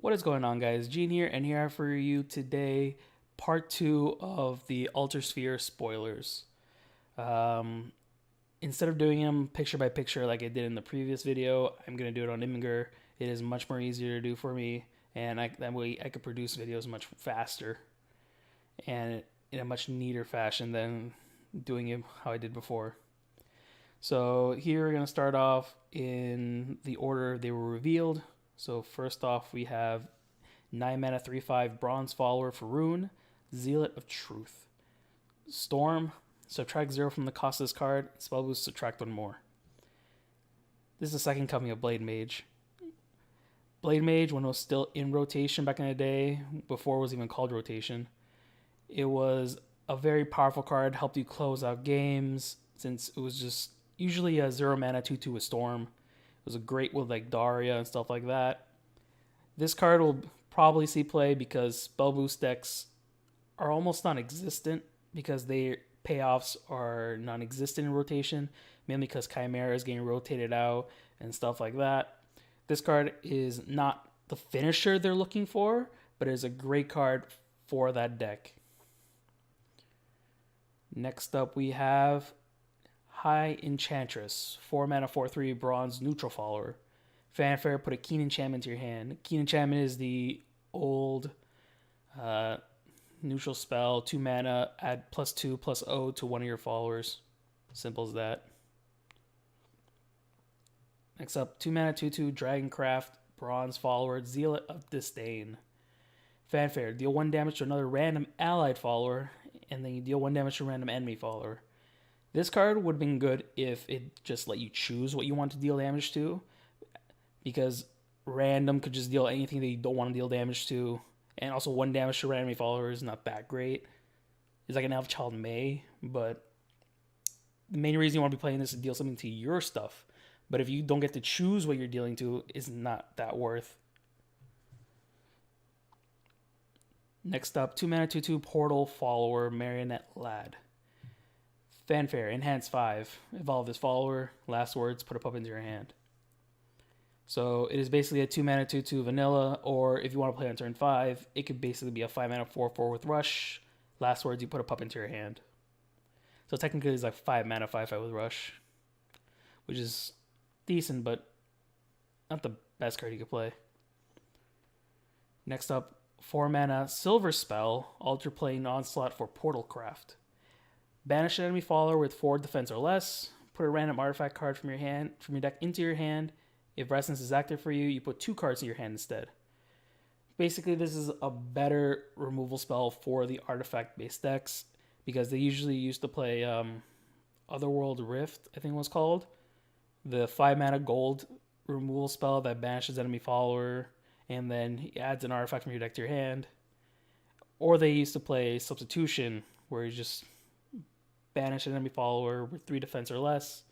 What is going on, guys? Gene here, and here for you today, part 2 of the Altersphere spoilers. Um, Instead of doing them picture by picture like I did in the previous video, I'm going to do it on Imgur. It is much more easier to do for me, and that way I could produce videos much faster and in a much neater fashion than doing it how I did before. So here we're going to start off in the order they were revealed. So first off, we have 9 mana 3/5 Bronze Follower for Rune, Zealot of Truth. Storm, subtract 0 from the cost of this card, spell boost, subtract 1 more. This is the second coming of Blade Mage. Blade Mage, when it was still in rotation back in the day, before it was even called rotation, it was a very powerful card, helped you close out games, since it was just usually a 0 mana 2/2 with Storm. It was a great with like Daria and stuff like that. This card will probably see play because spell boost decks are almost non-existent because their payoffs are non-existent in rotation, mainly because Chimera is getting rotated out and stuff like that. This card is not the finisher they're looking for, but it is a great card for that deck. Next up we have High Enchantress, 4 mana 4/3 Bronze Neutral Follower. Fanfare, put a Keen Enchantment to your hand. Keen Enchantment is the old neutral spell, 2 mana, add +2/+0 to one of your followers. Simple as that. Next up, 2 mana 2/2 Dragoncraft, Bronze Follower, Zealot of Disdain. Fanfare, deal 1 damage to another random allied follower, and then you deal 1 damage to a random enemy follower. This card would have been good if it just let you choose what you want to deal damage to, because random could just deal anything that you don't want to deal damage to, and also 1 damage to random enemy follower is not that great. It's like an Elf Child May, but the main reason you want to be playing this is to deal something to your stuff. But if you don't get to choose what you're dealing to, it's not that worth. Next up, 2 mana 2/2 Portal Follower, Marionette Lad. Fanfare, enhance 5. Evolve this follower. Last words, put a puppet into your hand. So it is basically a 2 mana 2/2 vanilla, or if you want to play on turn 5, it could basically be a 5 mana 4/4 with Rush. Last words, you put a puppet into your hand. So technically it's like 5 mana 5/5 with Rush, which is decent, but not the best card you could play. Next up, 4 mana Silver Spell, Alter Plane Onslaught for Portalcraft. Banish an enemy follower with 4 defense or less. Put a random artifact card from your deck into your hand. If Resonance is active for you, you put 2 cards in your hand instead. Basically, this is a better removal spell for the artifact-based decks because they usually used to play Otherworld Rift, I think it was called. The 5 mana gold removal spell that banishes enemy follower and then he adds an artifact from your deck to your hand. Or they used to play Substitution, where you just banish an enemy follower with 3 defense or less,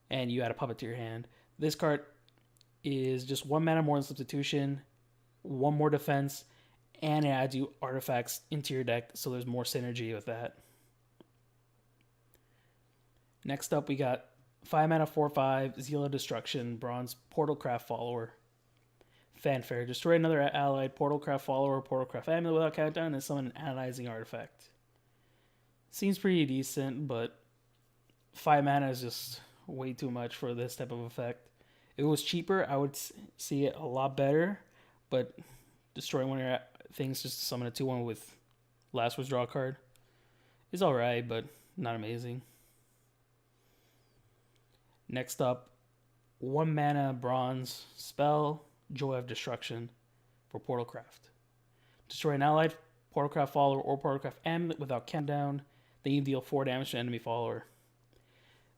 and you add a puppet to your hand. This card is just 1 mana more than Substitution, 1 more defense, and it adds you artifacts into your deck, so there's more synergy with that. Next up, we got 5 mana 4/5 Zealot Destruction, Bronze Portalcraft Follower. Fanfare, destroy another allied Portalcraft Follower or Portalcraft Amulet without countdown and summon an analyzing artifact. Seems pretty decent, but 5 mana is just way too much for this type of effect. If it was cheaper, I would see it a lot better, but destroying one of your things just to summon a 2/1 with last words draw card is alright, but not amazing. Next up, 1 mana Bronze Spell, Joy of Destruction for Portalcraft. Destroy an allied Portalcraft Follower or Portalcraft Amulet without countdown, then you deal 4 damage to enemy follower.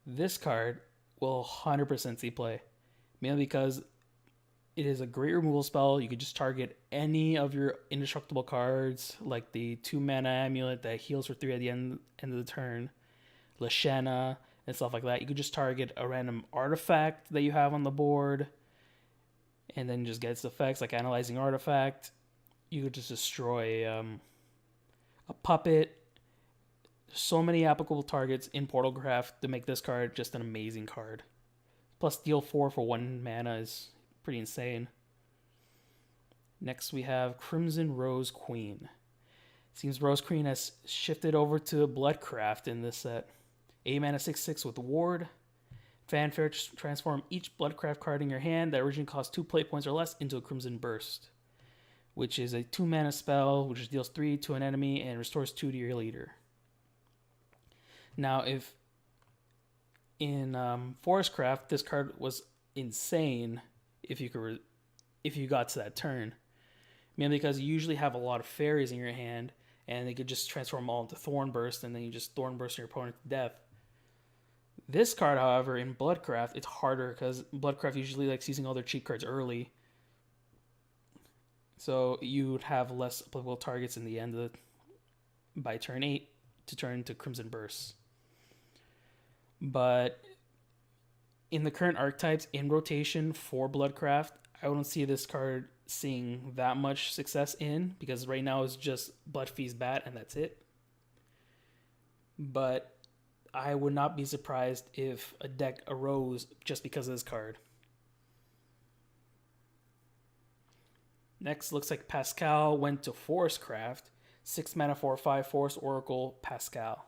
This card will 100% see play, mainly because it is a great removal spell. You could just target any of your indestructible cards, like the 2 mana Amulet that heals for 3 at the end of the turn, Lashana, and stuff like that. You could just target a random artifact that you have on the board, and then just get its effects, like Analyzing Artifact. You could just destroy a puppet. So many applicable targets in Portalcraft to make this card just an amazing card. Plus deal 4 for 1 mana is pretty insane. Next we have Crimson Rose Queen. Seems Rose Queen has shifted over to Bloodcraft in this set. 8 mana 6/6 with Ward. Fanfare, transform each Bloodcraft card in your hand that originally cost 2 play points or less into a Crimson Burst, which is a 2 mana spell which deals 3 to an enemy and restores 2 to your leader. Now, if in Forestcraft, this card was insane if you got to that turn, mainly because you usually have a lot of fairies in your hand, and they could just transform all into Thornburst, and then you just Thornburst your opponent to death. This card, however, in Bloodcraft, it's harder because Bloodcraft usually likes using all their cheap cards early, so you would have less applicable targets in the end by turn 8 to turn into Crimson Burst. But in the current archetypes in rotation for Bloodcraft, I wouldn't see this card seeing that much success in, because right now it's just Blood Feast Bat and that's it. But I would not be surprised if a deck arose just because of this card. Next, looks like Pascal went to Forestcraft. 6 mana 4/5 Forest Oracle Pascal.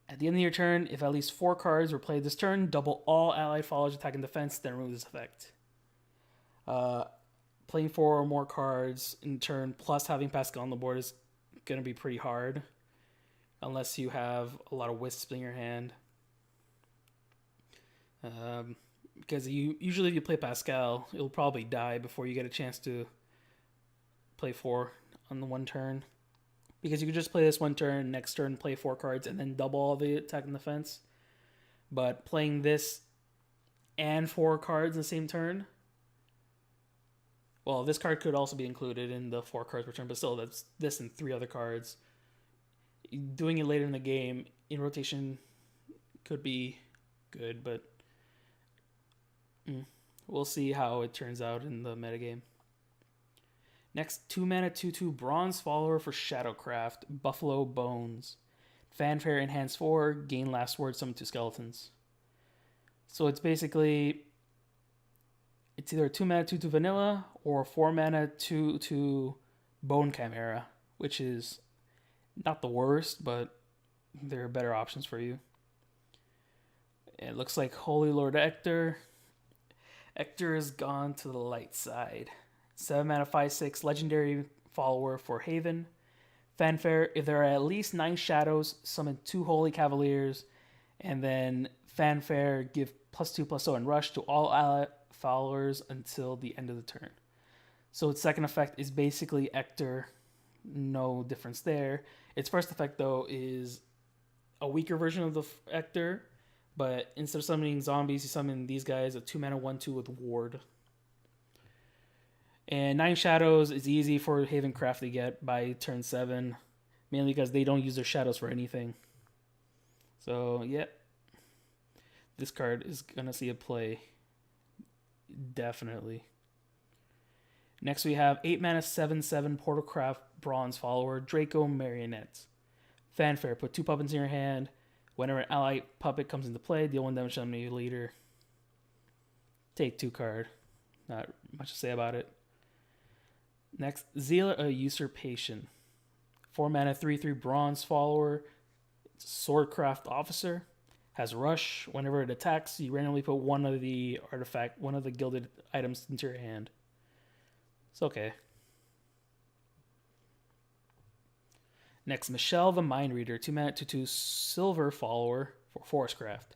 At the end of your turn, if at least 4 cards were played this turn, double all allied followers attack and defense, then remove this effect. Playing 4 or more cards in turn plus having Pascal on the board is going to be pretty hard, unless you have a lot of wisps in your hand. Because usually if you play Pascal, it'll probably die before you get a chance to play 4 on the one turn. Because you could just play this one turn, next turn play 4 cards, and then double all the attack and defense. But playing this and 4 cards in the same turn, well, this card could also be included in the 4 cards per turn, but still, that's this and 3 other cards. Doing it later in the game in rotation could be good, but we'll see how it turns out in the metagame. Next, 2 mana 2/2 Bronze Follower for Shadowcraft, Buffalo Bones. Fanfare enhance 4, gain last word, summon 2 skeletons. So it's basically, it's either 2 mana 2/2 vanilla or 4 mana 2/2 Bone Chimera, which is not the worst, but there are better options for you. It looks like Holy Lord Ector. Ector has gone to the light side. 7 mana 5/6 legendary follower for Haven. Fanfare, if there are at least 9 shadows, summon 2 Holy Cavaliers, and then Fanfare, give +2/+0 and rush to all ally followers until the end of the turn. So its second effect is basically Ector, no difference there. Its first effect, though, is a weaker version of the Ector, but instead of summoning zombies, you summon these guys, a 2 mana 1/2 with Ward. And 9 shadows is easy for Havencraft to get by turn 7, mainly because they don't use their shadows for anything. So, yeah, this card is going to see a play, definitely. Next we have 8 mana 7/7 Portalcraft Bronze Follower, Draco Marionette. Fanfare, put 2 puppets in your hand. Whenever an ally puppet comes into play, deal 1 damage to your leader. Take 2 card. Not much to say about it. Next, Zeal Usurpation. 4 mana 3/3 Bronze Follower, Swordcraft Officer. Has Rush. Whenever it attacks, you randomly put one of the gilded items into your hand. It's okay. Next, Michelle the Mind Reader. 2 mana 2/2 Silver Follower for Forestcraft.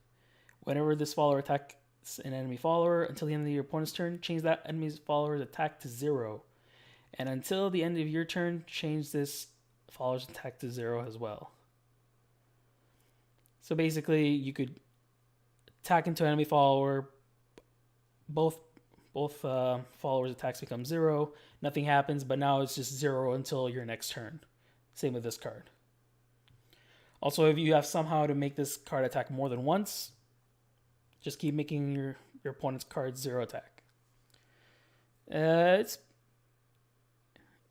Whenever this follower attacks an enemy follower, until the end of your opponent's turn, change that enemy's follower's attack to 0. And until the end of your turn, change this follower's attack to 0 as well. So basically, you could attack into an enemy follower, both followers' attacks become 0, nothing happens, but now it's just 0 until your next turn. Same with this card. Also, if you have somehow to make this card attack more than once, just keep making your opponent's card 0 attack.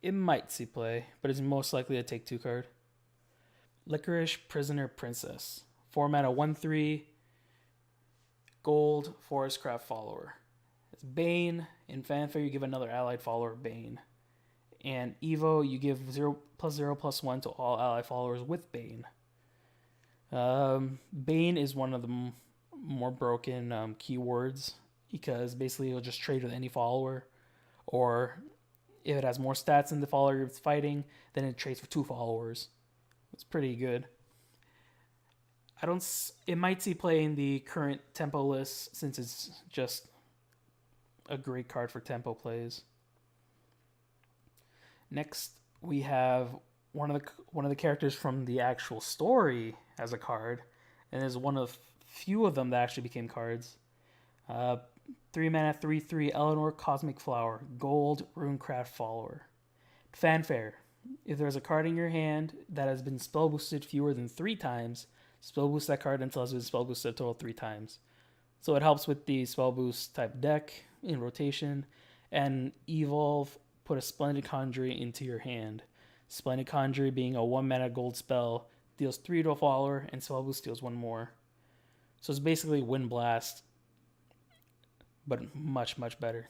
It might see play, but it's most likely a take 2 card. Licorice Prisoner Princess. 4 mana 1/3 gold Forestcraft Follower. It's Bane. In Fanfare, you give another allied follower Bane. And Evo, you give 0+0/+1 to all ally followers with Bane. Bane is one of the more broken keywords because basically it'll just trade with any follower, or if it has more stats than the follower it's fighting, then it trades for 2 followers. It's pretty good. It might see play in the current tempo list since it's just a great card for tempo plays. Next, we have one of the characters from the actual story as a card, and is one of few of them that actually became cards. 3 mana, 3/3 Eleanor Cosmic Flower, Gold Runecraft follower. Fanfare. If there's a card in your hand that has been spell boosted fewer than 3 times, spell boost that card until it's been spell boosted a total of 3 times. So it helps with the spell boost type deck in rotation. And evolve, put a Splendid Conjurer into your hand. Splendid Conjurer being a 1 mana gold spell, deals 3 to a follower, and spell boost deals 1 more. So it's basically Wind Blast, but much, much better.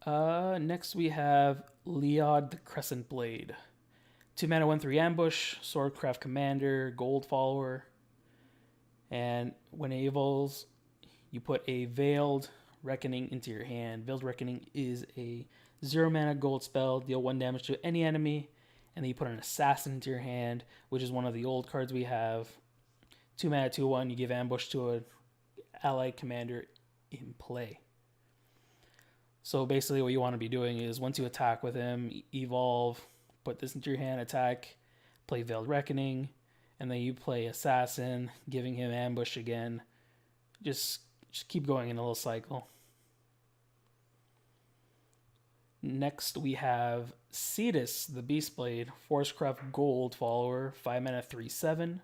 Next we have Leod the Crescent Blade. 2 mana, 1/3 ambush, Swordcraft commander, gold follower. And when it evolves, you put a Veiled Reckoning into your hand. Veiled Reckoning is a 0 mana gold spell, deal 1 damage to any enemy. And then you put an Assassin into your hand, which is one of the old cards we have. 2 mana, 2/1, you give ambush to an allied commander in play. So basically what you want to be doing is once you attack with him, evolve, put this into your hand, attack, play Veiled Reckoning, and then you play Assassin, giving him ambush again. Just keep going in a little cycle. Next we have Cetus, the Beastblade, Forcecraft Gold follower, 5 mana, 3/7.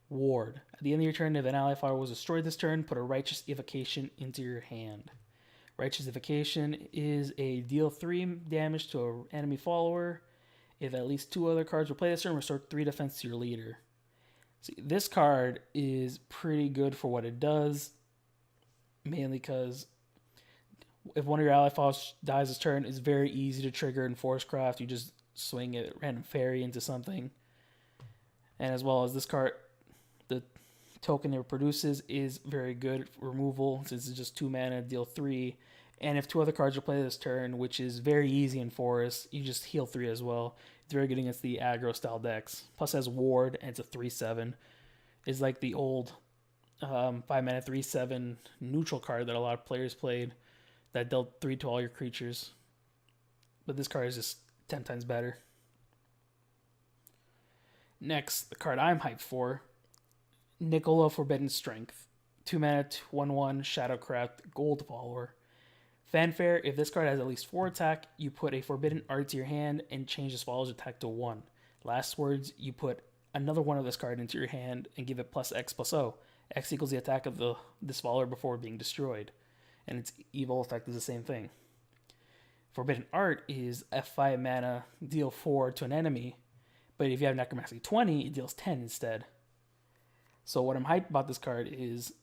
Ward. At the end of your turn, if an ally follower was destroyed this turn, put a Righteous Evocation into your hand. Righteous Evocation is a deal 3 damage to an enemy follower. If at least 2 other cards were played this turn, restore 3 defense to your leader. See, this card is pretty good for what it does, mainly because if one of your ally followers dies this turn, it's very easy to trigger in Forcecraft. You just swing a random fairy into something. And as well as this card, the token it produces is very good removal since it's just 2 mana, deal 3. And if 2 other cards are played this turn, which is very easy in Forest, you just heal 3 as well. It's very good against the aggro style decks. Plus it has Ward, and it's a 3/7. It's like the old 5 mana 3/7 neutral card that a lot of players played that dealt 3 to all your creatures. But this card is just 10 times better. Next, the card I'm hyped for, Nicola Forbidden Strength. 2 mana, 1/1 Shadowcraft gold follower. Fanfare, if this card has at least 4 attack, you put a Forbidden Art to your hand and change this follower's attack to 1. Last words, you put another one of this card into your hand and give it +X+0. X equals the attack of this follower before being destroyed. And its evil effect is the same thing. Forbidden Art is a 5 mana, deal 4 to an enemy, but if you have Necromancy 20, it deals 10 instead. So what I'm hyped about this card is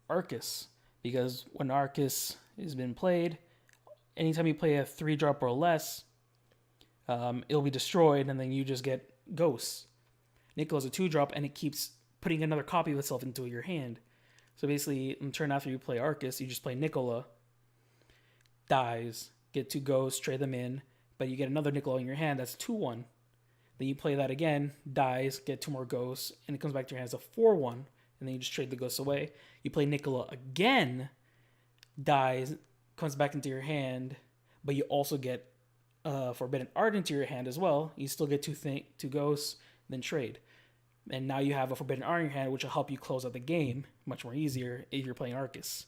Arcus, because when Arcus has been played, anytime you play a 3-drop or less, it'll be destroyed, and then you just get Ghosts. Nicola's a 2-drop, and it keeps putting another copy of itself into your hand. So basically, in turn after you play Arcus, you just play Nicola, dies, get 2 Ghosts, trade them in, but you get another Nicola in your hand, that's 2/1. Then you play that again, dies, get 2 more Ghosts, and it comes back to your hand as a 4/1, and then you just trade the Ghosts away. You play Nicola again, dies, comes back into your hand, but you also get Forbidden Art into your hand as well. You still get 2 Ghosts, then trade. And now you have a Forbidden Art in your hand, which will help you close out the game much more easier if you're playing Arcus.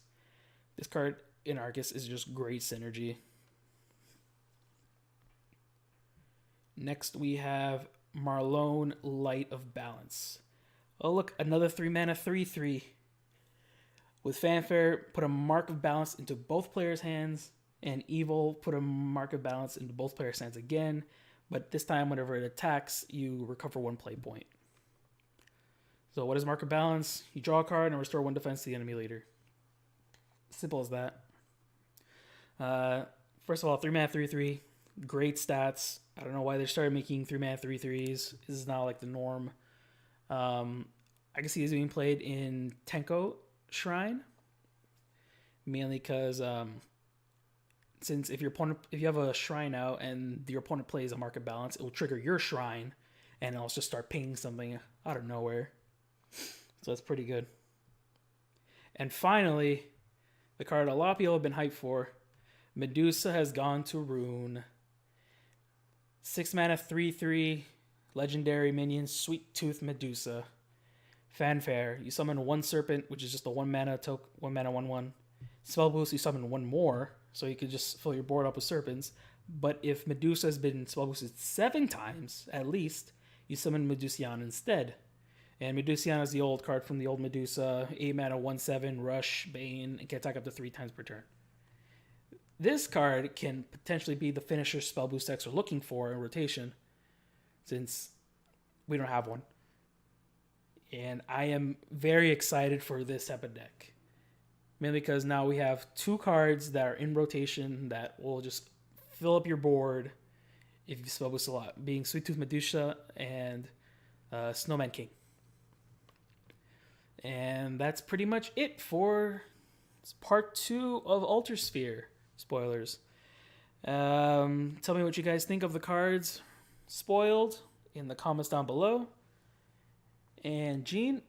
This card in Arcus is just great synergy. Next we have Marlone, Light of Balance. Oh look, another 3 mana 3/3. With Fanfare, put a Mark of Balance into both players' hands, and Evil, put a Mark of Balance into both players' hands again, but this time whenever it attacks, you recover 1 play point. So what is Mark of Balance? You draw a card and restore 1 defense to the enemy leader. Simple as that. First of all, 3 mana 3/3, great stats. I don't know why they started making 3 mana 3/3s. This is not like the norm. I can see this being played in Tenko Shrine, mainly because since if you have a shrine out and your opponent plays a market balance, it will trigger your shrine, and it'll just start pinging something out of nowhere. So that's pretty good. And finally, the card a lot of people have been hyped for, Medusa has gone to Rune. 6 mana 3/3 legendary minion, Sweet Tooth Medusa. Fanfare, you summon 1 serpent, which is just a 1 mana 1/1. Spell boost, you summon 1 more, so you could just fill your board up with serpents. But if Medusa has been spell boosted 7 times at least, you summon Medusiana instead. And Medusiana is the old card from the old Medusa, 8 mana 1/7 rush Bane, and can attack up to 3 times per turn. This card can potentially be the finisher spell boost decks are looking for in rotation, since we don't have one. And I am very excited for this type of deck. Mainly because now we have 2 cards that are in rotation that will just fill up your board if you spell boost a lot, being Sweet Tooth Medusa and Snowman King. And that's pretty much it for part 2 of Altersphere spoilers. Tell me what you guys think of the cards spoiled in the comments down below. And Gene,